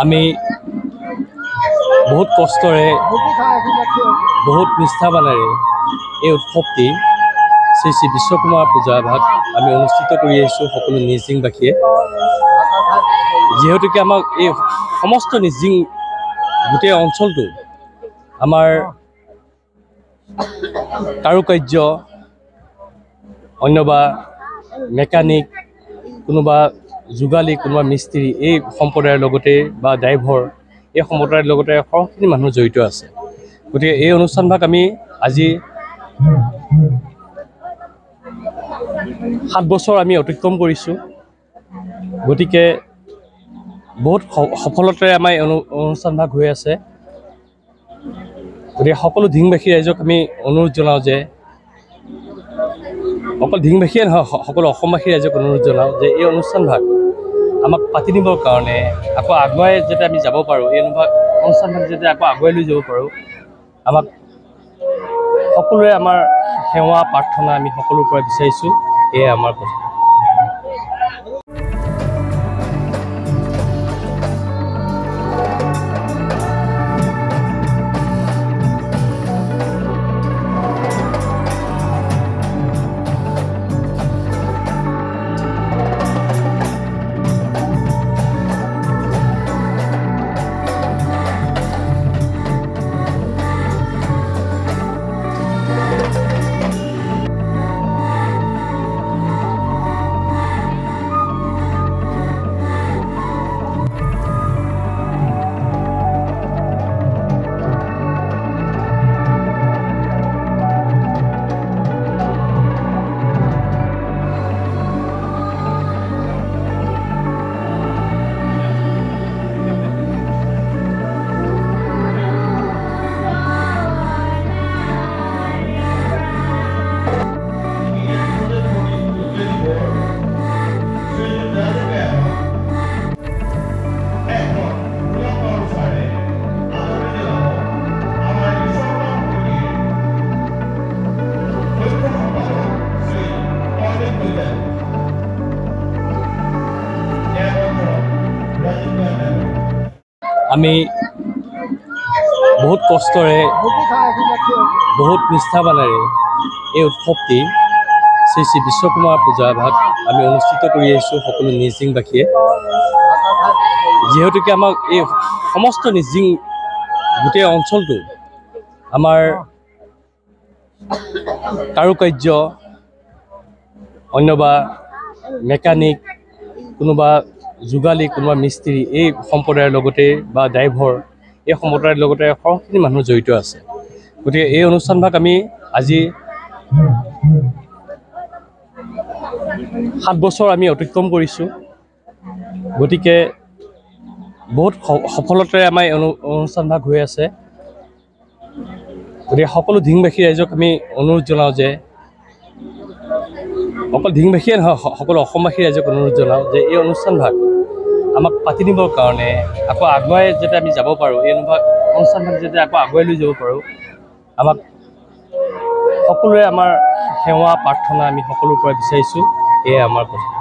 আমি বহুত কষ্টৰে বহুত নিষ্ঠাবানেৰে এই উৎসৱটি শ্ৰী শ্ৰী বিশ্বকৰ্মা পূজা ভাগ আমি অনুষ্ঠিত কৰি আহিছোঁ সকলো নিজিংবাসীয়ে। যিহেতুকে আমাক এই সমস্ত নিজিং গোটেই অঞ্চলটো আমাৰ কাৰুকাৰ্য অন্যবা মেকানিক কোনোবা যোগালী কোনোবা মিস্ত্ৰী এই সম্প্ৰদায়ৰ লগতে বা ড্ৰাইভৰ এই সম্প্ৰদায়ৰ লগতে সৰহখিনি মানুহ জড়িত আছে। গতিকে এই অনুষ্ঠানভাগ আমি আজি 7 বছৰ আমি অতিক্ৰম কৰিছোঁ। গতিকে বহুত সফলতাৰে আমাৰ অনুষ্ঠানভাগ হৈ আছে। গতিকে সকলো ধিংবাসী ৰাইজক আমি অনুৰোধ জনাওঁ যে অকল ধিংবাসীয়ে নহয় সকলো অসমবাসী ৰাইজক অনুৰোধ জনাওঁ যে এই অনুষ্ঠানভাগ আমাক পাতি নিবৰ কাৰণে আকৌ আগুৱাই যাতে আমি যাব পাৰোঁ, এই অনুষ্ঠানভাগ যাতে আকৌ আগুৱাই লৈ যাব পাৰোঁ, আমাক সকলোৰে আমাৰ সেৱা প্ৰাৰ্থনা আমি সকলোৰ পৰা বিচাৰিছোঁ। এয়াই আমাৰ কথা। আমি বহুত কষ্টৰে বহুত নিষ্ঠাবানেৰে এই উৎসৱটি শ্ৰী শ্ৰী বিশ্বকৰ্মা পূজা ভাগ আমি অনুষ্ঠিত কৰি আহিছোঁ সকলো নিজিংবাসীয়ে। যিহেতুকে আমাক এই সমস্ত নিজিং গোটেই অঞ্চলটো আমাৰ কাৰুকাৰ্য অন্যবা মেকানিক কোনোবা যোগালী কোনোবা মিস্ত্ৰী এই সম্প্ৰদায়ৰ লগতে বা ড্ৰাইভৰ এই সম্প্ৰদায়ৰ লগতে সৰহখিনি মানুহ জড়িত আছে। গতিকে এই অনুষ্ঠানভাগ আমি আজি 7 বছৰ আমি অতিক্ৰম কৰিছোঁ। গতিকে বহুত সফলতাৰে আমাৰ অনুষ্ঠানভাগ হৈ আছে। গতিকে সকলো ধিংবাসী ৰাইজক আমি অনুৰোধ জনাওঁ যে অকল ধিংবাসীয়ে নহয় সকলো অসমবাসী ৰাইজক অনুৰোধ জনাওঁ যে এই অনুষ্ঠানভাগ আমাক পাতি নিবৰ কাৰণে আকৌ আগুৱাই যাতে আমি যাব পাৰোঁ, এই অনুষ্ঠানভাগ যাতে আকৌ আগুৱাই লৈ যাব পাৰোঁ, আমাক সকলোৰে আমাৰ সেৱা প্ৰাৰ্থনা আমি সকলোৰ পৰা বিচাৰিছোঁ। এয়াই আমাৰ কথা।